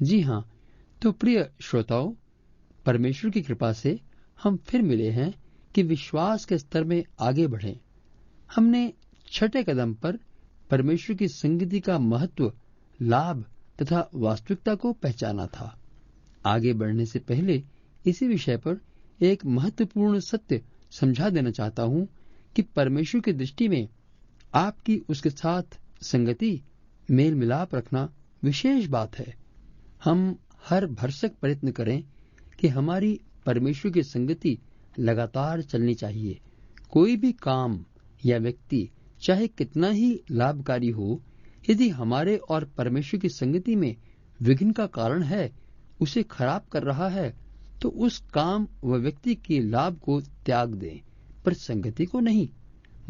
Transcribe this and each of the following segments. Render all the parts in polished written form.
जी हाँ, तो प्रिय श्रोताओं, परमेश्वर की कृपा से हम फिर मिले हैं कि विश्वास के स्तर में आगे बढ़ें। हमने छठे कदम पर परमेश्वर की संगति का महत्व, लाभ तथा वास्तविकता को पहचाना था। आगे बढ़ने से पहले इसी विषय पर एक महत्वपूर्ण सत्य समझा देना चाहता हूं कि परमेश्वर की दृष्टि में आपकी उसके साथ संगति, मेल मिलाप रखना विशेष बात है। हम हर भरसक प्रयत्न करें कि हमारी परमेश्वर की संगति लगातार चलनी चाहिए। कोई भी काम या व्यक्ति चाहे कितना ही लाभकारी हो, यदि हमारे और परमेश्वर की संगति में विघ्न का कारण है, उसे खराब कर रहा है, तो उस काम व व्यक्ति के लाभ को त्याग दें, पर संगति को नहीं।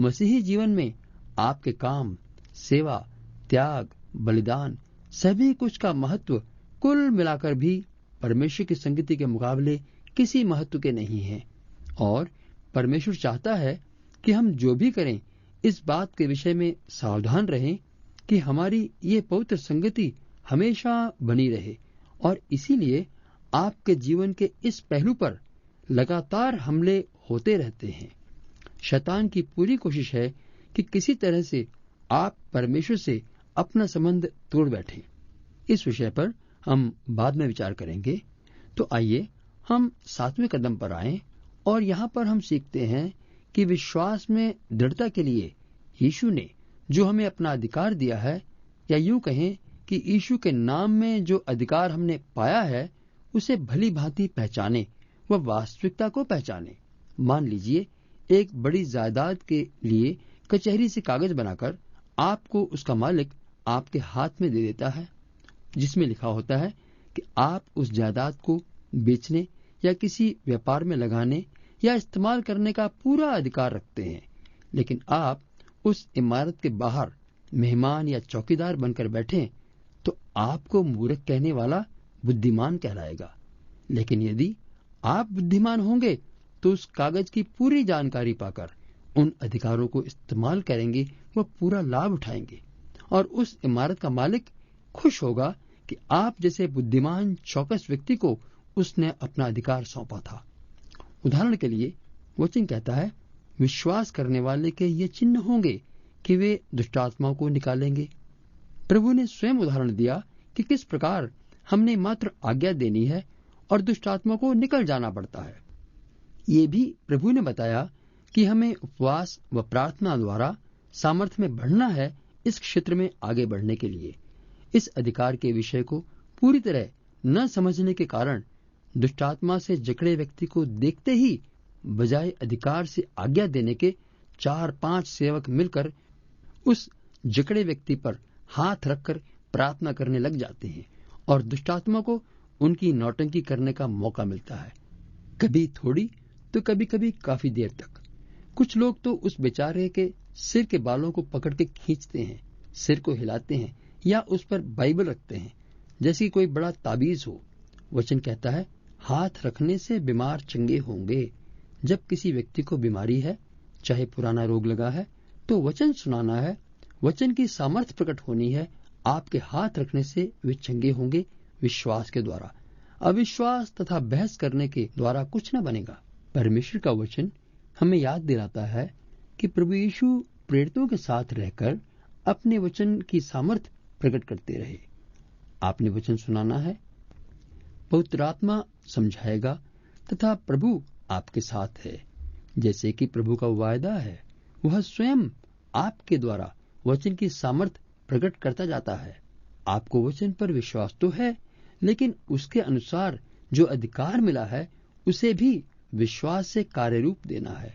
मसीही जीवन में आपके काम, सेवा, त्याग, बलिदान, सभी कुछ का महत्व कुल मिलाकर भी परमेश्वर की संगति के मुकाबले किसी महत्व के नहीं है। और परमेश्वर चाहता है कि हम जो भी करें, इस बात के विषय में सावधान रहें कि हमारी ये पवित्र संगति हमेशा बनी रहे। और इसीलिए आपके जीवन के इस पहलू पर लगातार हमले होते रहते हैं। शैतान की पूरी कोशिश है कि किसी तरह से आप परमेश्वर से अपना संबंध तोड़ बैठें। इस विषय पर हम बाद में विचार करेंगे। तो आइए हम 7वें कदम पर आएं, और यहाँ पर हम सीखते हैं कि विश्वास में दृढ़ता के लिए यीशु ने जो हमें अपना अधिकार दिया है, या यूं कहें कि यीशु के नाम में जो अधिकार हमने पाया है, उसे भली भांति पहचाने व वास्तविकता को पहचाने। मान लीजिए, एक बड़ी जायदाद के लिए कचहरी से कागज बनाकर आपको उसका मालिक आपके हाथ में दे देता है, जिसमें लिखा होता है कि आप उस जायदाद को बेचने या किसी व्यापार में लगाने या इस्तेमाल करने का पूरा अधिकार रखते हैं। लेकिन आप उस इमारत के बाहर मेहमान या चौकीदार बनकर बैठें, तो आपको मूर्ख कहने वाला बुद्धिमान कहलाएगा। लेकिन यदि आप बुद्धिमान होंगे, तो उस कागज की पूरी जानकारी पाकर उन अधिकारों को इस्तेमाल करेंगे व पूरा लाभ उठाएंगे, और उस इमारत का मालिक खुश होगा कि आप जैसे बुद्धिमान चौकस व्यक्ति को उसने अपना अधिकार सौंपा था। उदाहरण के लिए वचन कहता है, विश्वास करने वाले के ये चिन्ह होंगे कि वे दुष्टात्माओं को निकालेंगे। प्रभु ने स्वयं उदाहरण दिया कि किस प्रकार हमने मात्र आज्ञा देनी है और दुष्टात्मा को निकल जाना पड़ता है। ये भी प्रभु ने बताया कि हमें उपवास व प्रार्थना द्वारा सामर्थ्य में बढ़ना है इस क्षेत्र में आगे बढ़ने के लिए। इस अधिकार के विषय को पूरी तरह न समझने के कारण दुष्टात्मा से जकड़े व्यक्ति को देखते ही बजाय अधिकार से आज्ञा देने के 4-5 सेवक मिलकर उस जकड़े व्यक्ति पर हाथ रखकर प्रार्थना करने लग जाते हैं, और दुष्टात्मा को उनकी नौटंकी करने का मौका मिलता है। कभी थोड़ी तो कभी कभी काफी देर तक। कुछ लोग तो उस बेचारे के सिर के बालों को पकड़ के खींचते हैं, सिर को हिलाते हैं या उस पर बाइबल रखते हैं जैसे कोई बड़ा ताबीज हो। वचन कहता है, हाथ रखने से बीमार चंगे होंगे। जब किसी व्यक्ति को बीमारी है, चाहे पुराना रोग लगा है, तो वचन सुनाना है, वचन की सामर्थ्य प्रकट होनी है। आपके हाथ रखने से वे चंगे होंगे विश्वास के द्वारा। अविश्वास तथा बहस करने के द्वारा कुछ न बनेगा। परमेश्वर का वचन हमें याद दिलाता है कि प्रभु यीशु प्रेरितों के साथ रहकर अपने वचन की सामर्थ्य प्रकट करते रहे। आपने वचन सुनाना है, पवित्र आत्मा समझाएगा तथा प्रभु आपके साथ है। जैसे कि प्रभु का वायदा है, वह स्वयं आपके द्वारा वचन की सामर्थ्य प्रकट करता जाता है। आपको वचन पर विश्वास तो है, लेकिन उसके अनुसार जो अधिकार मिला है उसे भी विश्वास से कार्य रूप देना है।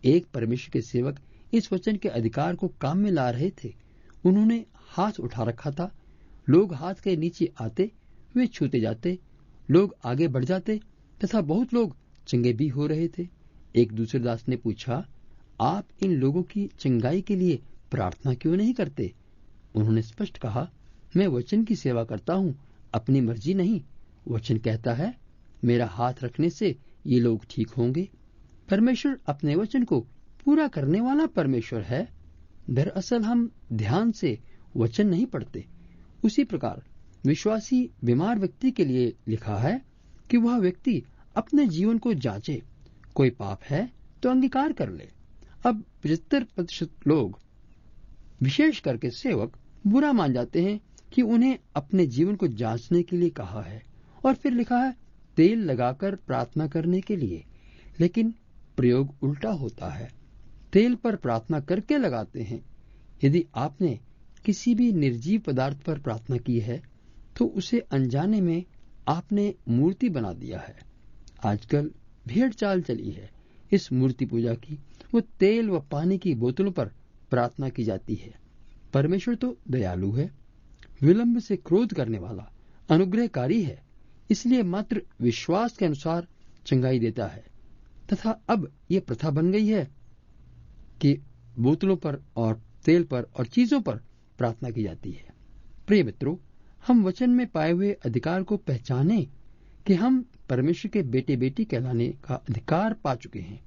एक परमेश्वर के सेवक इस वचन के अधिकार को काम में ला रहे थे। उन्होंने हाथ उठा रखा था। लोग हाथ के नीचे आते, वे छूते जाते, लोग आगे बढ़ जाते तथा बहुत लोग चंगे भी हो रहे थे। एक दूसरे दास ने पूछा, आप इन लोगों की चंगाई के लिए प्रार्थना क्यों नहीं करते? उन्होंने स्पष्ट कहा, मैं वचन की सेवा करता हूँ, अपनी मर्जी नहीं। वचन कहता है, मेरा हाथ रखने से ये लोग ठीक होंगे। परमेश्वर अपने वचन को पूरा करने वाला परमेश्वर है। दरअसल हम ध्यान से वचन नहीं पढ़ते। उसी प्रकार विश्वासी बीमार व्यक्ति के लिए लिखा है कि वह व्यक्ति अपने जीवन को जांचे, कोई पाप है तो अंगीकार कर ले। अब 75% लोग, विशेष करके सेवक, बुरा मान जाते हैं कि उन्हें अपने जीवन को जांचने के लिए कहा है, और फिर लिखा है तेल लगाकर प्रार्थना करने के लिए। लेकिन प्रयोग उल्टा होता है, तेल पर प्रार्थना करके लगाते हैं। यदि आपने किसी भी निर्जीव पदार्थ पर प्रार्थना की है तो उसे अनजाने में आपने मूर्ति बना दिया है। आजकल भेड़ चाल चली है इस मूर्ति पूजा की। वो तेल व पानी की बोतलों पर प्रार्थना की जाती है। परमेश्वर तो दयालु है, विलंब से क्रोध करने वाला, अनुग्रहकारी है, इसलिए मात्र विश्वास के अनुसार चंगाई देता है। तथा अब ये प्रथा बन गई है कि बोतलों पर और तेल पर और चीजों पर प्रार्थना की जाती है। प्रिय मित्रों, हम वचन में पाए हुए अधिकार को पहचाने कि हम परमेश्वर के बेटे बेटी कहलाने का अधिकार पा चुके हैं,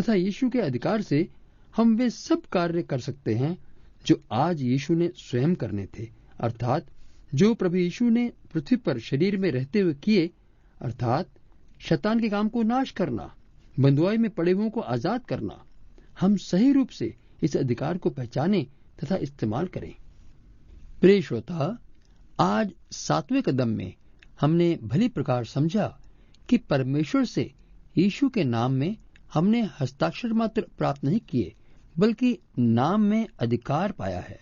तथा यीशु के अधिकार से हम वे सब कार्य कर सकते हैं जो आज यीशु ने स्वयं करने थे, अर्थात जो प्रभु यीशु ने पृथ्वी पर शरीर में रहते हुए किए, अर्थात शैतान के काम को नाश करना, बंधुआई में पड़े हुओं को आजाद करना। हम सही रूप से इस अधिकार को पहचाने तथा इस्तेमाल करें। प्रिय श्रोता, आज 7वें कदम में हमने भली प्रकार समझा कि परमेश्वर से यीशु के नाम में हमने हस्ताक्षर मात्र प्राप्त नहीं किए, बल्कि नाम में अधिकार पाया है।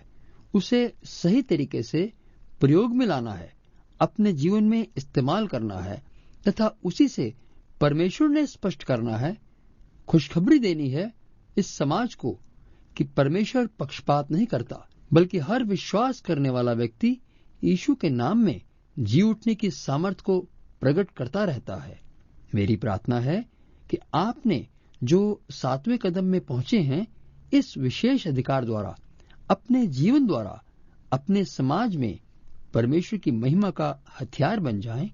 उसे सही तरीके से प्रयोग में लाना है, अपने जीवन में इस्तेमाल करना है, तथा उसी से परमेश्वर ने स्पष्ट करना है, खुशखबरी देनी है इस समाज को कि परमेश्वर पक्षपात नहीं करता, बल्कि हर विश्वास करने वाला व्यक्ति यीशु के नाम में जी उठने की सामर्थ को प्रकट करता रहता है। मेरी प्रार्थना है कि आपने जो 7वें कदम में पहुंचे हैं, इस विशेष अधिकार द्वारा, अपने जीवन द्वारा, अपने समाज में परमेश्वर की महिमा का हथियार बन जाएं